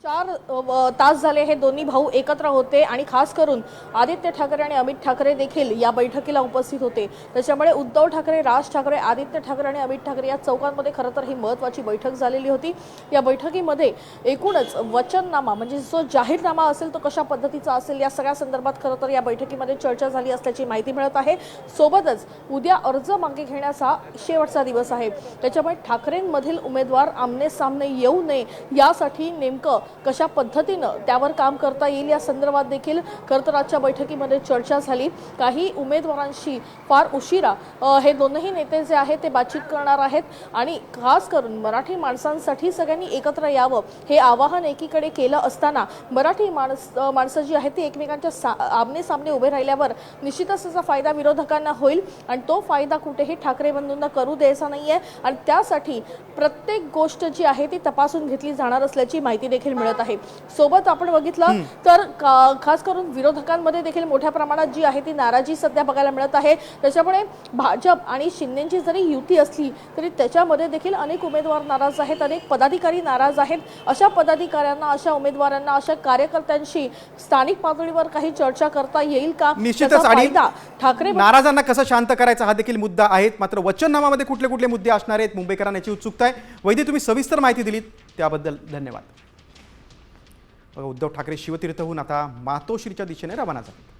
तास झाले हे दोन्ही भाऊ एकत्र होते आणि खास करून आदित्य ठाकरे आणि अमित ठाकरे देखील या बैठकीला उपस्थित होते। त्याच्यामुळे उद्धव ठाकरे, राज ठाकरे, आदित्य ठाकरे आणि अमित ठाकरे या चौकांमध्ये खरं तर ही महत्त्वाची बैठक झालेली होती। या बैठकीमध्ये एकूणच वचननामा म्हणजे जो जाहीरनामा असेल तो कशा पद्धतीचा असेल या सगळ्या संदर्भात खरं तर या बैठकीमध्ये चर्चा झाली असल्याची माहिती मिळत आहे। सोबतच उद्या अर्ज मागे घेण्याचा शेवटचा दिवस आहे। त्याच्यामुळे ठाकरेंमधील उमेदवार आमने सामने येऊ नये यासाठी नेमकं कशा पद्धतीनं त्यावर काम करता येईल या संदर्भात देखील खरं तर आजच्या बैठकीमध्ये चर्चा झाली। काही उमेदवारांशी फार उशिरा हे दोनही नेते जे आहेत ते बातचीत करणार आहेत आणि खास करून मराठी माणसांसाठी सगळ्यांनी एकत्र यावं हे आवाहन एकीकडे केलं असताना मराठी माणसं जी आहेत ती एकमेकांच्या आमने सामने उभे राहिल्यावर निश्चितच त्याचा फायदा विरोधकांना होईल आणि तो फायदा कुठेही ठाकरे बंधूंना करू द्यायचा नाहीये आणि त्यासाठी प्रत्येक गोष्ट जी आहे ती तपासून घेतली जाणार असल्याची माहिती देखील मिळत आहे। सोबत आपण बघितलं तर खास करून विरोधकांमध्ये देखील मोठ्या प्रमाणात जी आहे ती नाराजी सध्या बघायला मिळत आहे। त्याच्यामुळे भाजप आणि शिंदेची जरी युती असली तरी त्याच्यामध्ये देखील अनेक उमेदवार नाराज आहेत, अनेक पदाधिकारी नाराज आहेत। अशा पदाधिकाऱ्यांना, अशा उमेदवारांना, अशा कार्यकर्त्यांशी स्थानिक पातळीवर काही चर्चा करता येईल का? निश्चितच ठाकरे नाराजांना कसं शांत करायचा हा देखील मुद्दा आहे। मात्र वचननामामध्ये कुठले कुठले मुद्दे असणार आहेत मुंबईकरांना याची उत्सुकता आहे। वैद्य, तुम्ही सविस्तर माहिती दिलीत त्याबद्दल धन्यवाद। उद्धव ठाकरे शिवतीर्थहून आता मातोश्रीच्या दिशेने रवाना झाले।